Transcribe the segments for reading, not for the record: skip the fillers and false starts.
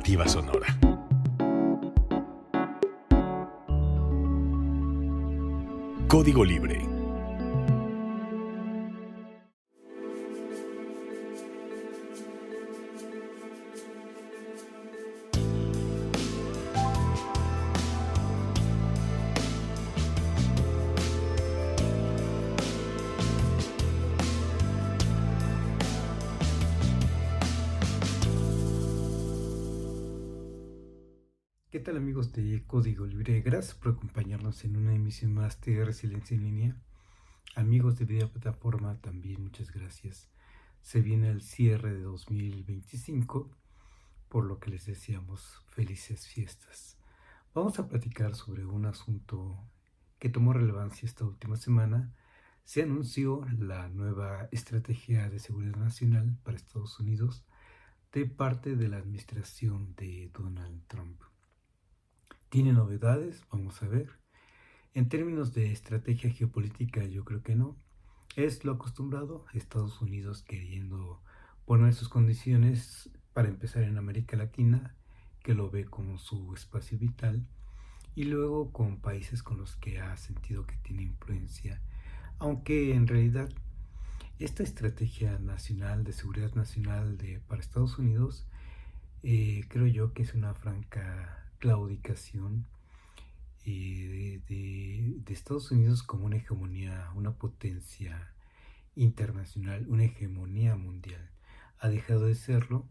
Alternativa Sonora. Código Libre. ¿Qué tal, amigos de Código Libre? Gracias por acompañarnos en una emisión más de Resiliencia en Línea. Amigos de Vida Plataforma, también muchas gracias. Se viene el cierre de 2025, por lo que les deseamos felices fiestas. Vamos a platicar sobre un asunto que tomó relevancia esta última semana. Se anunció la nueva estrategia de seguridad nacional para Estados Unidos de parte de la administración de Donald Trump. ¿Tiene novedades? Vamos a ver. En términos de estrategia geopolítica, yo creo que no. Es lo acostumbrado, Estados Unidos queriendo poner sus condiciones para empezar en América Latina, que lo ve como su espacio vital, y luego con países con los que ha sentido que tiene influencia. Aunque en realidad esta estrategia nacional de seguridad nacional para Estados Unidos, creo yo que es una franca claudicación de Estados Unidos como una hegemonía, una potencia internacional, una hegemonía mundial. Ha dejado de serlo.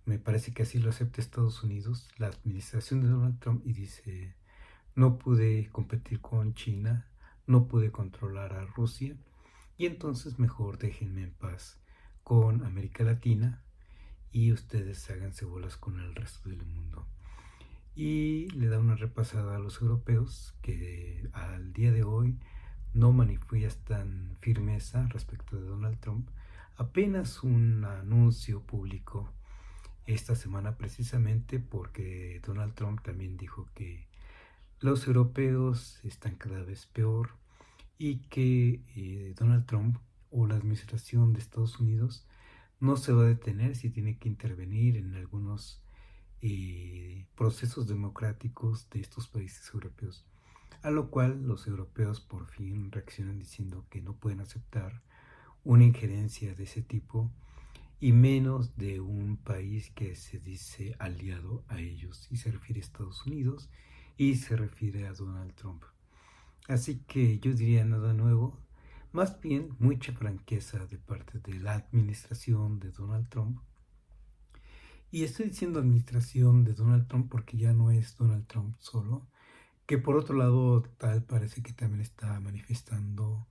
Me parece que así lo acepta Estados Unidos, la administración de Donald Trump, y dice: no pude competir con China, no pude controlar a Rusia, y entonces mejor déjenme en paz con América Latina y ustedes háganse bolas con el resto del mundo. Y le da una repasada a los europeos que al día de hoy no manifiestan firmeza respecto de Donald Trump. Apenas un anuncio público esta semana, precisamente porque Donald Trump también dijo que los europeos están cada vez peor y que Donald Trump o la administración de Estados Unidos no se va a detener si tiene que intervenir en algunos procesos democráticos de estos países europeos. A lo cual los europeos por fin reaccionan diciendo que no pueden aceptar una injerencia de ese tipo, y menos de un país que se dice aliado a ellos, y se refiere a Estados Unidos y se refiere a Donald Trump. Así que yo diría nada nuevo, más bien mucha franqueza de parte de la administración de Donald Trump. Y estoy diciendo administración de Donald Trump porque ya no es Donald Trump solo, que por otro lado tal parece que también está manifestando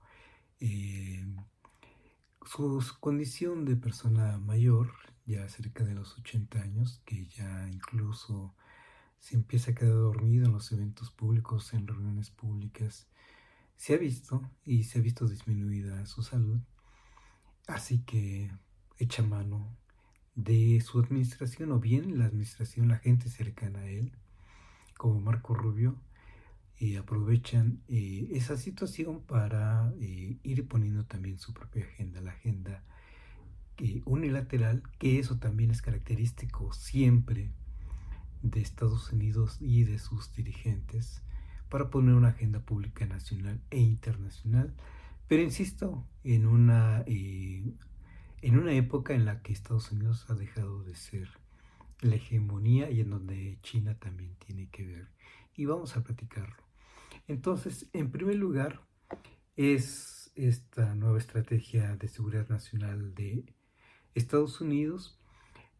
su condición de persona mayor, ya cerca de los 80 años, que ya incluso se empieza a quedar dormido en los eventos públicos, en reuniones públicas. Se ha visto disminuida su salud, así que echa mano de su administración, o bien la administración, la gente cercana a él, como Marco Rubio, aprovechan esa situación para ir poniendo también su propia agenda, la agenda unilateral, que eso también es característico siempre de Estados Unidos y de sus dirigentes, para poner una agenda pública nacional e internacional, pero insisto, en una época en la que Estados Unidos ha dejado de ser la hegemonía y en donde China también tiene que ver. Y vamos a platicarlo. Entonces, en primer lugar, es esta nueva estrategia de seguridad nacional de Estados Unidos.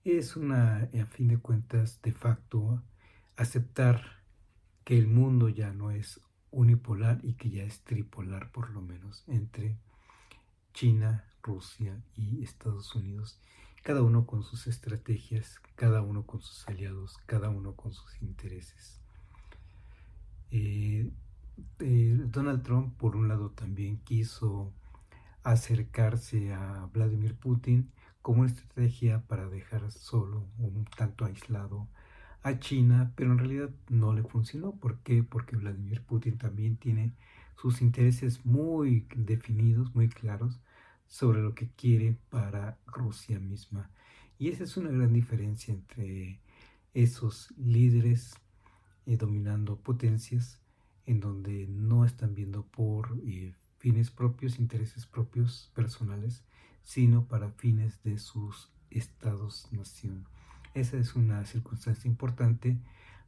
Es una, a fin de cuentas, de facto, aceptar que el mundo ya no es unipolar y que ya es tripolar, por lo menos, entre China, Rusia y Estados Unidos, cada uno con sus estrategias, cada uno con sus aliados, cada uno con sus intereses. Donald Trump, por un lado, también quiso acercarse a Vladimir Putin como una estrategia para dejar solo, un tanto aislado, a China, pero en realidad no le funcionó. ¿Por qué? Porque Vladimir Putin también tiene sus intereses muy definidos, muy claros sobre lo que quiere para Rusia misma. Y esa es una gran diferencia entre esos líderes dominando potencias en donde no están viendo por fines propios, intereses propios personales, sino para fines de sus estados-nación. Esa es una circunstancia importante.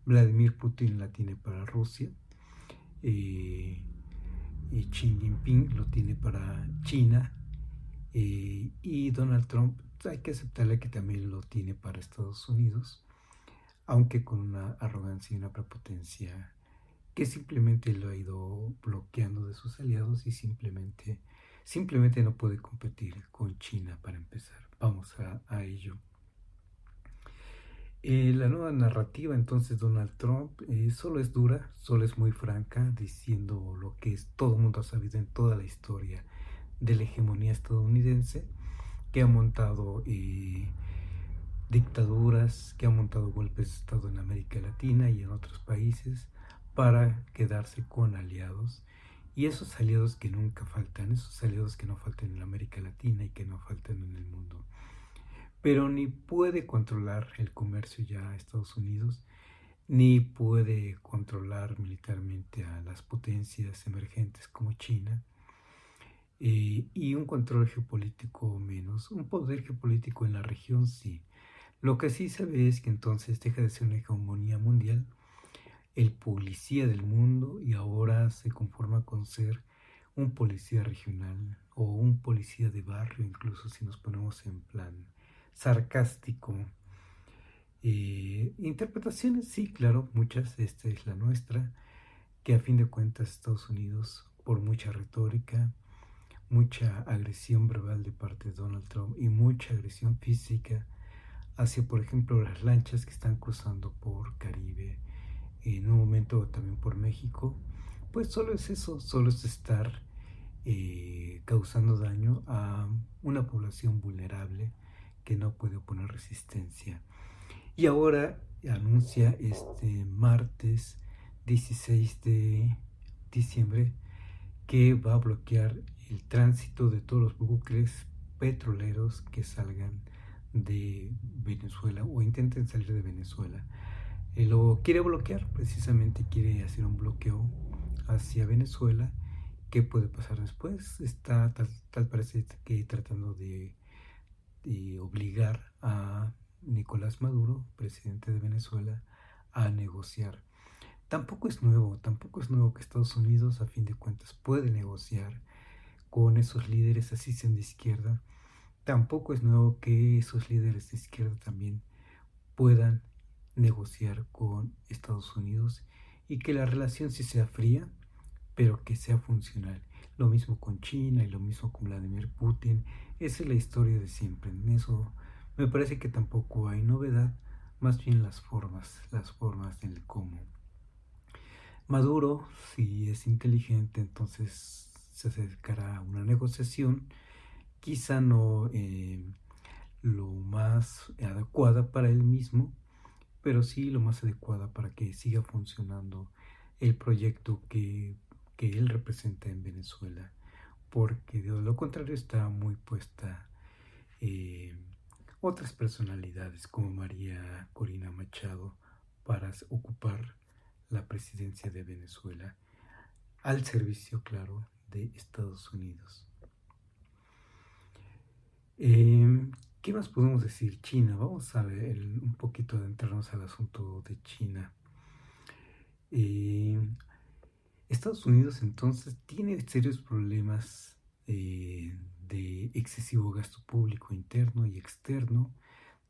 Vladimir Putin la tiene para Rusia, y Xi Jinping lo tiene para China, y Donald Trump hay que aceptarle que también lo tiene para Estados Unidos, aunque con una arrogancia y una prepotencia que simplemente lo ha ido bloqueando de sus aliados y simplemente no puede competir con China para empezar. Vamos a ello. La nueva narrativa entonces Donald Trump solo es dura, solo es muy franca, diciendo lo que todo el mundo ha sabido en toda la historia de la hegemonía estadounidense, que ha montado dictaduras, que ha montado golpes de Estado en América Latina y en otros países para quedarse con aliados. Y esos aliados que nunca faltan, esos aliados que no faltan en América Latina y que no faltan en el mundo. Pero ni puede controlar el comercio ya a Estados Unidos, ni puede controlar militarmente a las potencias emergentes como China, y un control geopolítico menos. Un poder geopolítico en la región sí. Lo que sí se ve es que entonces deja de ser una hegemonía mundial, el policía del mundo, y ahora se conforma con ser un policía regional o un policía de barrio, incluso si nos ponemos en plan sarcástico. Interpretaciones, sí, claro, muchas, esta es la nuestra, que a fin de cuentas Estados Unidos, por mucha retórica, mucha agresión verbal de parte de Donald Trump y mucha agresión física hacia, por ejemplo, las lanchas que están cruzando por Caribe, en un momento también por México, pues solo es eso, solo es estar causando daño a una población vulnerable que no puede oponer resistencia. Y ahora anuncia este martes 16 de diciembre que va a bloquear el tránsito de todos los buques petroleros que salgan de Venezuela o intenten salir de Venezuela. Lo quiere bloquear, precisamente quiere hacer un bloqueo hacia Venezuela. ¿Qué puede pasar después? Está tal parece que tratando de obligar a Nicolás Maduro, presidente de Venezuela, a negociar. Tampoco es nuevo que Estados Unidos a fin de cuentas puede negociar con esos líderes, así sean de izquierda. Tampoco es nuevo que esos líderes de izquierda también puedan negociar con Estados Unidos y que la relación sí sea fría, pero que sea funcional. Lo mismo con China y lo mismo con Vladimir Putin. Esa es la historia de siempre. En eso me parece que tampoco hay novedad, más bien las formas del cómo. Maduro, si es inteligente, entonces se acercará a una negociación, quizá no lo más adecuada para él mismo, pero sí lo más adecuada para que siga funcionando el proyecto que él representa en Venezuela, porque de lo contrario está muy puesta otras personalidades como María Corina Machado para ocupar la presidencia de Venezuela, al servicio, claro, de Estados Unidos. ¿Qué más podemos decir? China, vamos a ver un poquito, adentrarnos al asunto de China. Estados Unidos entonces tiene serios problemas de excesivo gasto público interno y externo.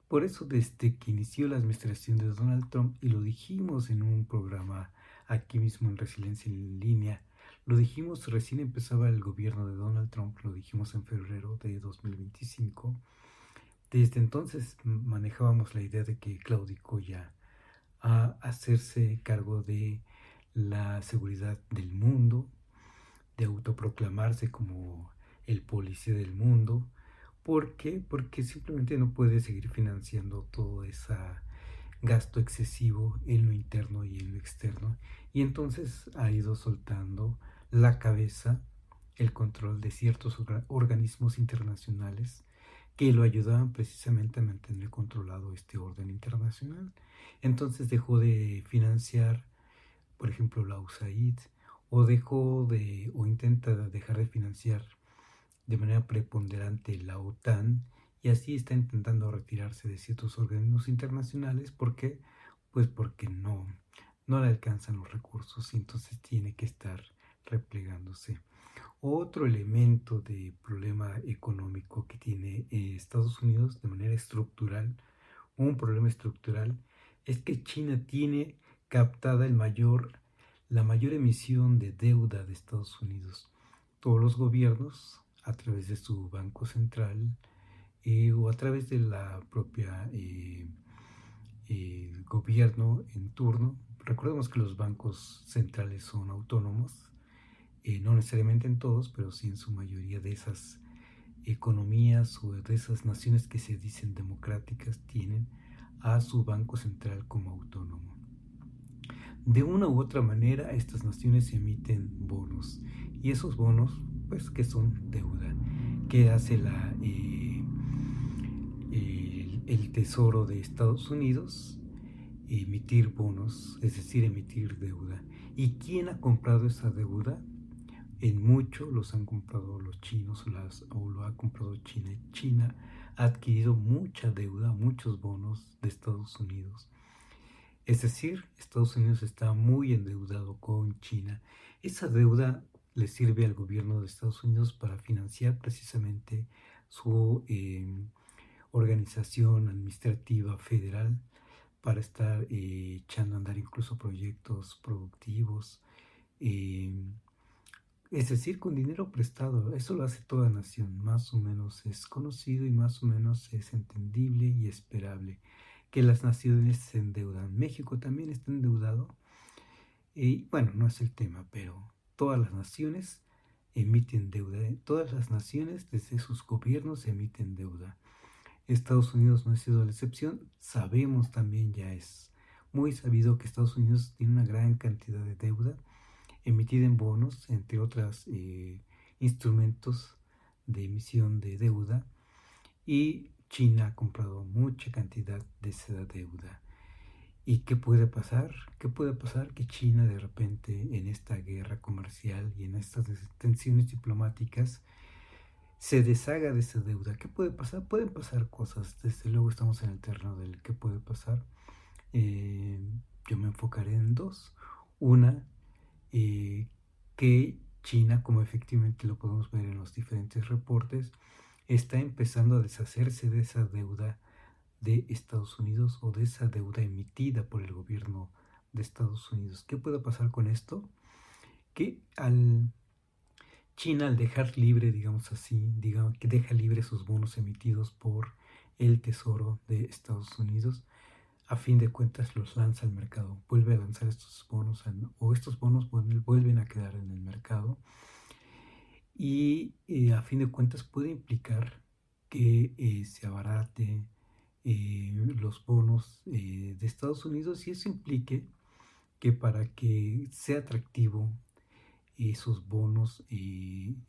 Por eso desde que inició la administración de Donald Trump, y lo dijimos en un programa aquí mismo en Resiliencia en Línea, lo dijimos recién empezaba el gobierno de Donald Trump, lo dijimos en febrero de 2025. Desde entonces manejábamos la idea de que claudicó ya a hacerse cargo de la seguridad del mundo, de autoproclamarse como el policía del mundo. ¿Por qué? Porque simplemente no puede seguir financiando todo ese gasto excesivo en lo interno y en lo externo. Y entonces ha ido soltando la cabeza, el control de ciertos organismos internacionales que lo ayudaban precisamente a mantener controlado este orden internacional. Entonces dejó de financiar, por ejemplo, la USAID, o intenta dejar de financiar de manera preponderante la OTAN, y así está intentando retirarse de ciertos organismos internacionales. ¿Por qué? Pues porque no le alcanzan los recursos y entonces tiene que estar replegándose. Otro elemento de problema económico que tiene Estados Unidos de manera estructural, un problema estructural, es que China tiene captada la mayor emisión de deuda de Estados Unidos. Todos los gobiernos, a través de su banco central o a través de la propia gobierno en turno, recordemos que los bancos centrales son autónomos, no necesariamente en todos, pero sí en su mayoría de esas economías o de esas naciones que se dicen democráticas tienen a su banco central como autónomo. De una u otra manera, estas naciones emiten bonos, y esos bonos, pues, que son deuda, que hace el Tesoro de Estados Unidos: emitir bonos, es decir, emitir deuda. ¿Y quién ha comprado esa deuda? En mucho los han comprado los chinos o lo ha comprado China. China ha adquirido mucha deuda, muchos bonos de Estados Unidos. Es decir, Estados Unidos está muy endeudado con China. Esa deuda le sirve al gobierno de Estados Unidos para financiar precisamente su organización administrativa federal, para estar echando a andar incluso proyectos productivos. Es decir, con dinero prestado. Eso lo hace toda nación. Más o menos es conocido y más o menos es entendible y esperable que las naciones se endeudan. México también está endeudado. Y bueno, no es el tema, pero todas las naciones emiten deuda. Todas las naciones desde sus gobiernos emiten deuda. Estados Unidos no ha sido la excepción. Sabemos también, ya es muy sabido, que Estados Unidos tiene una gran cantidad de deuda emitida en bonos, entre otros instrumentos de emisión de deuda, y China ha comprado mucha cantidad de esa deuda. ¿Y qué puede pasar? ¿Qué puede pasar? Que China de repente, en esta guerra comercial y en estas tensiones diplomáticas, se deshaga de esa deuda. ¿Qué puede pasar? Pueden pasar cosas. Desde luego estamos en el terreno del qué puede pasar. Yo me enfocaré en dos. Una, que China, como efectivamente lo podemos ver en los diferentes reportes, está empezando a deshacerse de esa deuda de Estados Unidos, o de esa deuda emitida por el gobierno de Estados Unidos. ¿Qué puede pasar con esto? Que China, al dejar libre, digamos así, que deja libre sus bonos emitidos por el Tesoro de Estados Unidos, a fin de cuentas los lanza al mercado, vuelve a lanzar estos bonos, o estos bonos vuelven a quedar en el mercado, y a fin de cuentas puede implicar que se abarate los bonos de Estados Unidos, y eso implique que, para que sea atractivo esos bonos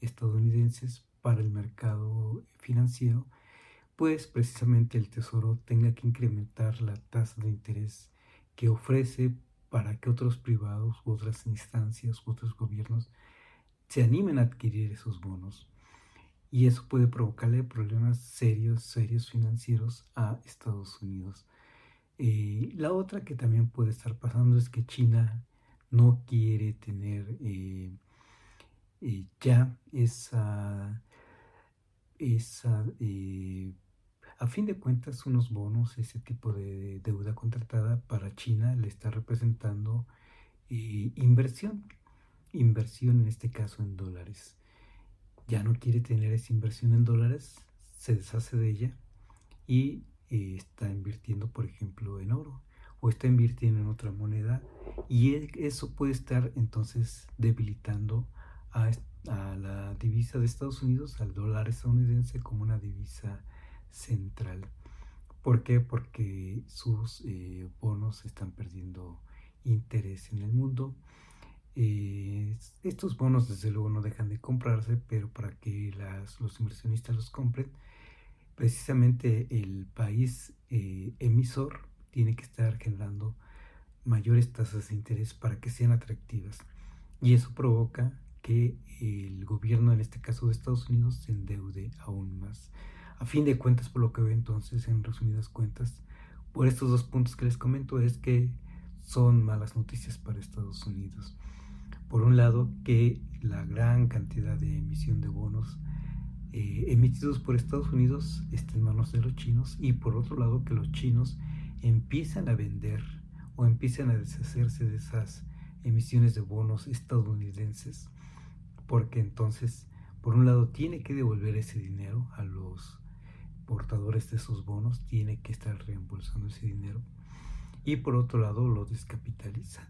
estadounidenses para el mercado financiero, pues precisamente el Tesoro tenga que incrementar la tasa de interés que ofrece, para que otros privados u otras instancias u otros gobiernos se animen a adquirir esos bonos. Y eso puede provocarle problemas serios financieros a Estados Unidos. La otra que también puede estar pasando es que China no quiere tener ya a fin de cuentas, unos bonos, ese tipo de deuda contratada, para China le está representando inversión en este caso en dólares. Ya no quiere tener esa inversión en dólares, se deshace de ella y está invirtiendo, por ejemplo, en oro, o está invirtiendo en otra moneda, y eso puede estar entonces debilitando a la divisa de Estados Unidos, al dólar estadounidense, como una divisa central. ¿Por qué? Porque sus bonos están perdiendo interés en el mundo. Estos bonos desde luego no dejan de comprarse, pero para que los inversionistas los compren, precisamente el país emisor tiene que estar generando mayores tasas de interés para que sean atractivas. Y eso provoca que el gobierno, en este caso de Estados Unidos, se endeude aún más. A fin de cuentas, por lo que veo entonces, en resumidas cuentas, por estos dos puntos que les comento, es que son malas noticias para Estados Unidos. Por un lado, que la gran cantidad de emisión de bonos emitidos por Estados Unidos está en manos de los chinos, y por otro lado, que los chinos empiezan a vender o empiezan a deshacerse de esas emisiones de bonos estadounidenses, porque entonces, por un lado, tiene que devolver ese dinero a los portadores de esos bonos, tiene que estar reembolsando ese dinero, y por otro lado lo descapitalizan.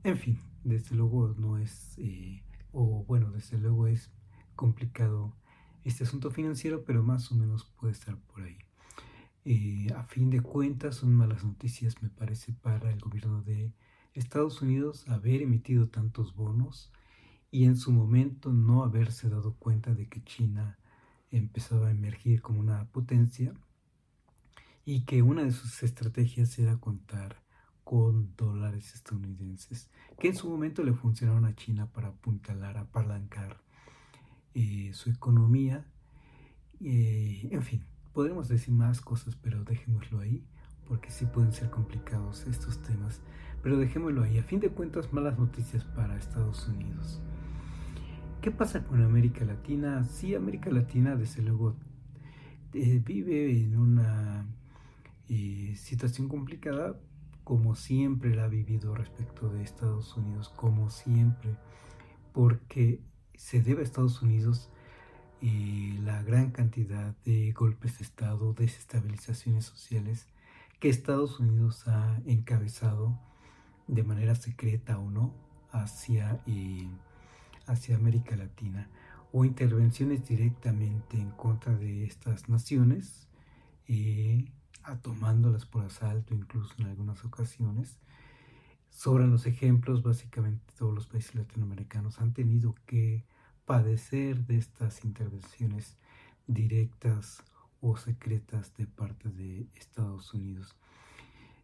En fin, desde luego no es, desde luego es complicado este asunto financiero, pero más o menos puede estar por ahí. A fin de cuentas, son malas noticias, me parece, para el gobierno de Estados Unidos haber emitido tantos bonos y en su momento no haberse dado cuenta de que China empezaba a emergir como una potencia y que una de sus estrategias era contar con dólares estadounidenses, que en su momento le funcionaron a China para apuntalar, apalancar su economía. En fin, podemos decir más cosas, pero dejémoslo ahí, porque sí pueden ser complicados estos temas, pero dejémoslo ahí. A fin de cuentas, malas noticias para Estados Unidos. ¿Qué pasa con América Latina? Sí, América Latina desde luego vive en una situación complicada, como siempre la ha vivido respecto de Estados Unidos, como siempre, porque se debe a Estados Unidos la gran cantidad de golpes de Estado, desestabilizaciones sociales que Estados Unidos ha encabezado de manera secreta o no hacia América Latina, o intervenciones directamente en contra de estas naciones, tomándolas por asalto incluso en algunas ocasiones. Sobran los ejemplos. Básicamente todos los países latinoamericanos han tenido que padecer de estas intervenciones directas o secretas de parte de Estados Unidos.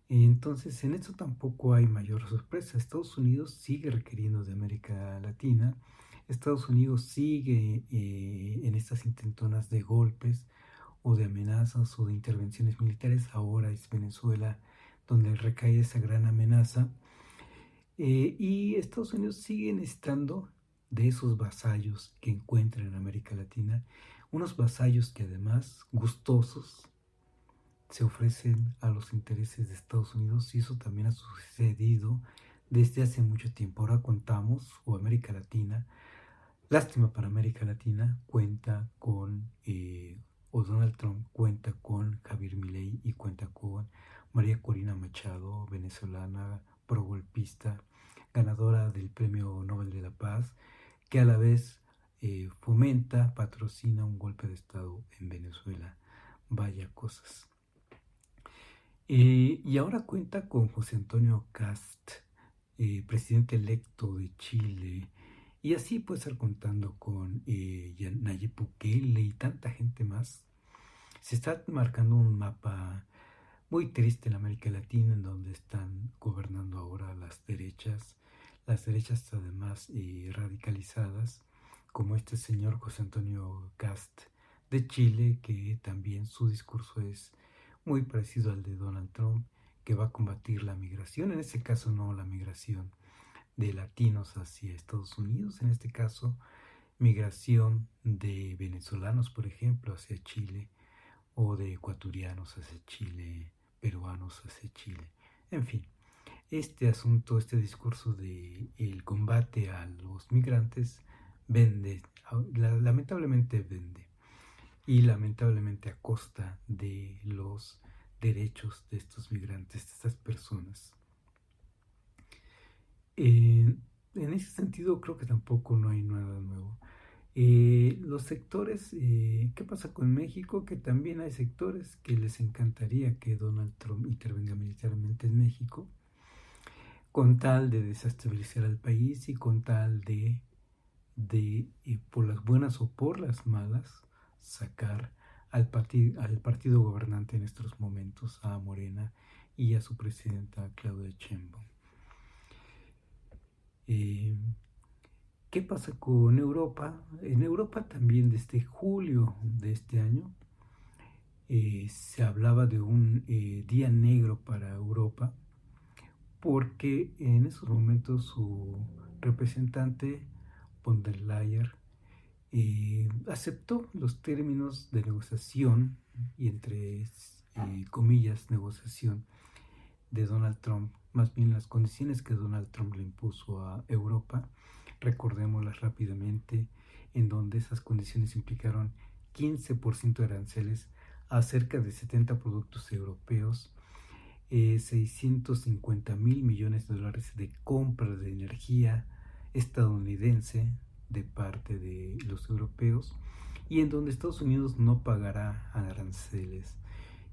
Entonces, en esto tampoco hay mayor sorpresa. Estados Unidos sigue requiriendo de América Latina. Estados Unidos sigue en estas intentonas de golpes o de amenazas o de intervenciones militares. Ahora es Venezuela donde recae esa gran amenaza. Y Estados Unidos sigue necesitando de esos vasallos que encuentra en América Latina, unos vasallos que además, gustosos, se ofrecen a los intereses de Estados Unidos, y eso también ha sucedido desde hace mucho tiempo. Ahora contamos, o América Latina, lástima para América Latina, cuenta con, o Donald Trump cuenta con Javier Milei y cuenta con María Corina Machado, venezolana, progolpista, ganadora del Premio Nobel de la Paz, que a la vez fomenta, patrocina un golpe de Estado en Venezuela. Vaya cosas. Y ahora cuenta con José Antonio Kast, presidente electo de Chile, y así puede estar contando con Nayib Bukele y tanta gente más. Se está marcando un mapa muy triste en América Latina, en donde están gobernando ahora las derechas además radicalizadas, como este señor José Antonio Kast de Chile, que también su discurso es muy parecido al de Donald Trump, que va a combatir la migración, en este caso no la migración de latinos hacia Estados Unidos, en este caso migración de venezolanos, por ejemplo, hacia Chile, o de ecuatorianos hacia Chile, peruanos hacia Chile. En fin, este asunto, este discurso de el combate a los migrantes vende, lamentablemente vende, y lamentablemente a costa de los derechos de estos migrantes, de estas personas. En ese sentido creo que tampoco no hay nada nuevo. Los sectores, ¿qué pasa con México? Que también hay sectores que les encantaría que Donald Trump intervenga militarmente en México, con tal de desestabilizar al país y con tal de por las buenas o por las malas, sacar al partido gobernante en estos momentos, a Morena y a su presidenta Claudia Sheinbaum. ¿Qué pasa con Europa? En Europa también desde julio de este año se hablaba de un día negro para Europa, porque en esos momentos su representante von der Leyen aceptó los términos de negociación, y entre comillas negociación, de Donald Trump, más bien las condiciones que Donald Trump le impuso a Europa. Recordémoslas rápidamente, en donde esas condiciones implicaron 15% de aranceles a cerca de 70 productos europeos, 650.000 millones de dólares de compras de energía estadounidense de parte de los europeos, y en donde Estados Unidos no pagará aranceles.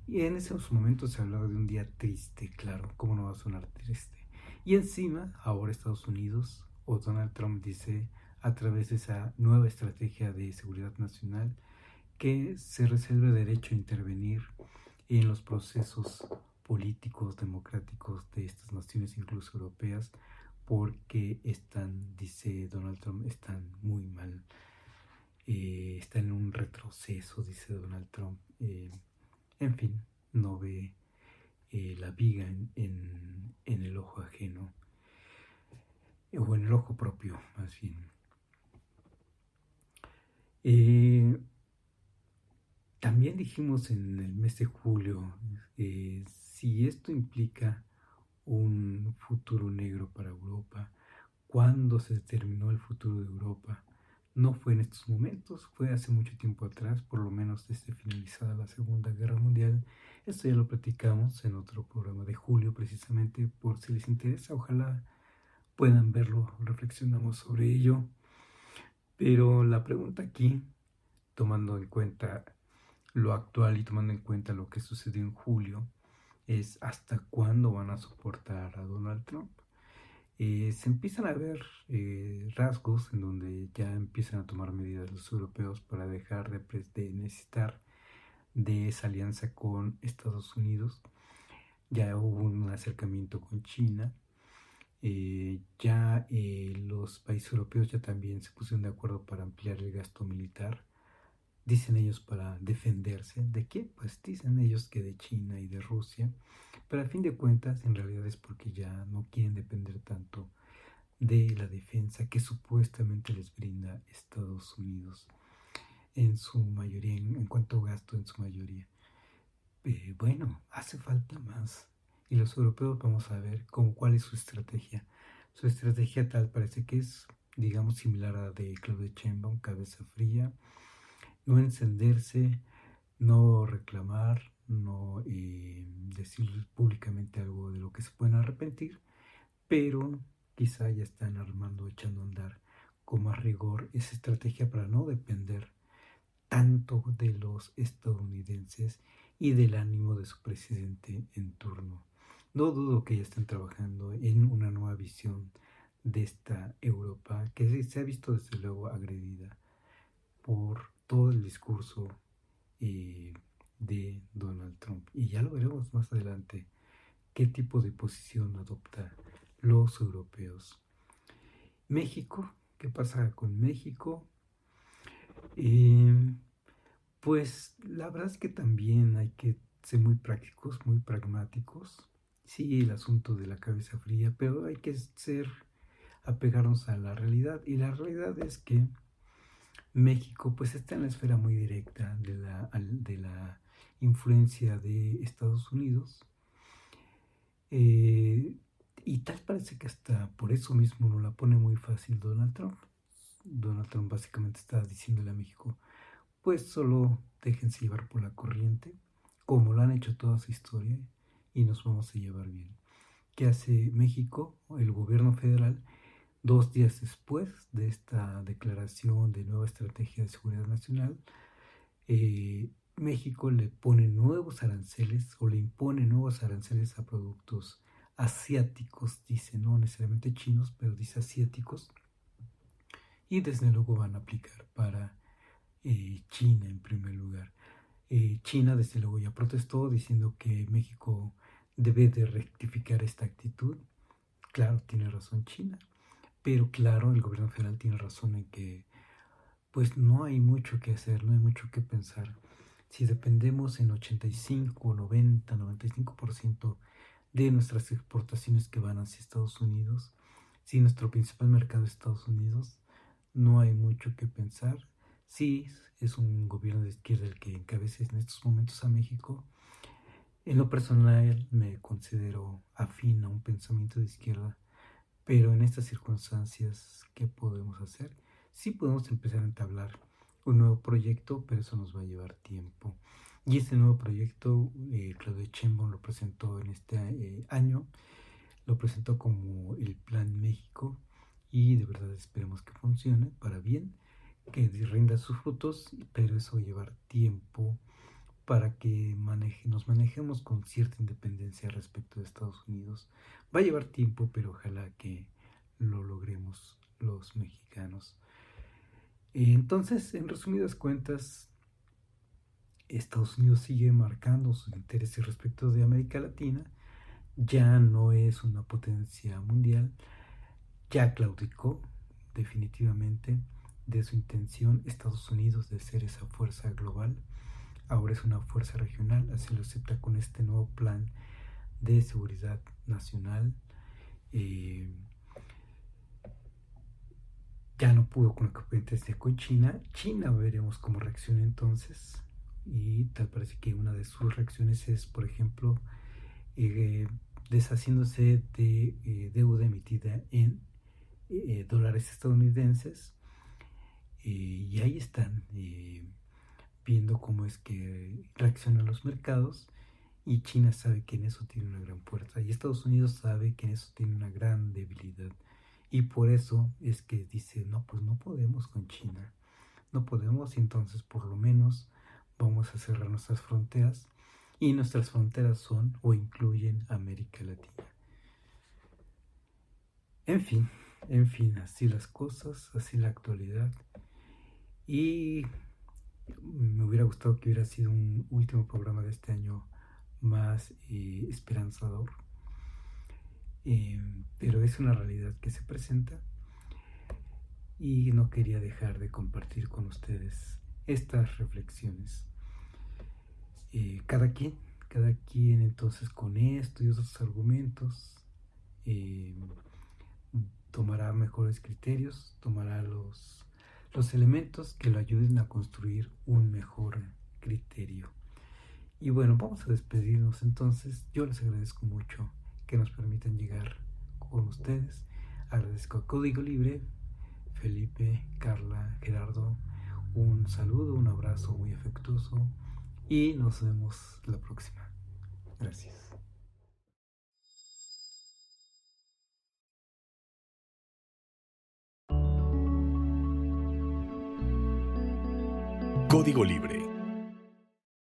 Y en esos momentos se hablaba de un día triste, claro, ¿cómo no va a sonar triste? Y encima, ahora Estados Unidos, o Donald Trump dice, a través de esa nueva estrategia de seguridad nacional, que se reserva el derecho a intervenir en los procesos políticos, democráticos de estas naciones, incluso europeas, porque están, dice Donald Trump, están muy mal, están en un retroceso, dice Donald Trump. En fin, no ve la viga en el ojo ajeno, o en el ojo propio, más bien. También dijimos en el mes de julio, si esto implica un futuro negro para Europa, ¿cuándo se determinó el futuro de Europa? No fue en estos momentos, fue hace mucho tiempo atrás, por lo menos desde finalizada la Segunda Guerra Mundial. Esto ya lo platicamos en otro programa de julio, precisamente, por si les interesa, ojalá puedan verlo, reflexionamos sobre ello. Pero la pregunta aquí, tomando en cuenta lo actual y tomando en cuenta lo que sucedió en julio, es ¿hasta cuándo van a soportar a Donald Trump? Se empiezan a ver rasgos en donde ya empiezan a tomar medidas los europeos para dejar de necesitar de esa alianza con Estados Unidos. Ya hubo un acercamiento con China. Los países europeos ya también se pusieron de acuerdo para ampliar el gasto militar. Dicen ellos para defenderse. ¿De qué? Pues dicen ellos que de China y de Rusia. Pero a fin de cuentas, en realidad es porque ya no quieren depender tanto de la defensa que supuestamente les brinda Estados Unidos en su mayoría, en cuanto a gasto en su mayoría. Bueno, hace falta más. Y los europeos vamos a ver cuál es su estrategia. Su estrategia tal parece que es, digamos, similar a la de Claudia Sheinbaum, cabeza fría, no encenderse, no reclamar, no decir públicamente algo de lo que se pueden arrepentir, pero quizá ya están armando, echando a andar con más rigor esa estrategia para no depender tanto de los estadounidenses y del ánimo de su presidente en turno. No dudo que ya estén trabajando en una nueva visión de esta Europa que se ha visto desde luego agredida por todo el discurso de Donald Trump. Y ya lo veremos más adelante qué tipo de posición adopta los europeos. México, ¿qué pasa con México? Pues la verdad es que también hay que ser muy prácticos, muy pragmáticos. Sí, el asunto de la cabeza fría, pero hay que apegarnos a la realidad. Y la realidad es que México pues está en la esfera muy directa de la influencia de Estados Unidos. Y tal parece que hasta por eso mismo no la pone muy fácil Donald Trump. Donald Trump básicamente está diciéndole a México, pues solo déjense llevar por la corriente, como lo han hecho toda su historia, y nos vamos a llevar bien. ¿Qué hace México, el gobierno federal? 2 días después de esta declaración de nueva estrategia de seguridad nacional, México le pone nuevos aranceles o le impone nuevos aranceles a productos asiáticos, dice, no necesariamente chinos, pero dice asiáticos, y desde luego van a aplicar para China en primer lugar. China desde luego ya protestó diciendo que México debe de rectificar esta actitud. Claro, tiene razón China, pero claro, el gobierno federal tiene razón en que pues no hay mucho que hacer, no hay mucho que pensar. Si dependemos en 85, 90, 95% de nuestras exportaciones que van hacia Estados Unidos, si nuestro principal mercado es Estados Unidos, no hay mucho que pensar. Sí, es un gobierno de izquierda el que encabeza en estos momentos a México. En lo personal me considero afín a un pensamiento de izquierda, pero en estas circunstancias, ¿qué podemos hacer? Sí podemos empezar a entablar un nuevo proyecto, pero eso nos va a llevar tiempo. Y este nuevo proyecto, Claudia Sheinbaum lo presentó en este año, lo presentó como el Plan México y de verdad esperemos que funcione para bien, que rinda sus frutos, pero eso va a llevar tiempo para que nos manejemos con cierta independencia respecto de Estados Unidos. Va a llevar tiempo, pero ojalá que lo logremos los mexicanos. Entonces, en resumidas cuentas, Estados Unidos sigue marcando sus intereses respecto de América Latina, ya no es una potencia mundial, ya claudicó definitivamente de su intención Estados Unidos de ser esa fuerza global. Ahora es una fuerza regional, así lo acepta con este nuevo plan de seguridad nacional. Ya no pudo con la competencia con China. China veremos cómo reacciona entonces. Y tal parece que una de sus reacciones es, por ejemplo, deshaciéndose de deuda emitida en dólares estadounidenses. Y ahí están viendo cómo es que reaccionan los mercados. Y China sabe que en eso tiene una gran fuerza. Y Estados Unidos sabe que en eso tiene una gran debilidad. Y por eso es que dice, no, pues no podemos con China. No podemos, y entonces por lo menos vamos a cerrar nuestras fronteras. Y nuestras fronteras son o incluyen América Latina. En fin, así las cosas, así la actualidad. Y me hubiera gustado que hubiera sido un último programa de este año más esperanzador. Pero es una realidad que se presenta y no quería dejar de compartir con ustedes estas reflexiones. Cada quien entonces con esto y otros argumentos tomará mejores criterios, tomará los elementos que lo ayuden a construir un mejor criterio. Y bueno, vamos a despedirnos entonces. Yo les agradezco mucho que nos permitan llegar con ustedes. Agradezco a Código Libre, Felipe, Carla, Gerardo. Un saludo, un abrazo muy afectuoso y nos vemos la próxima. Gracias. Código Libre.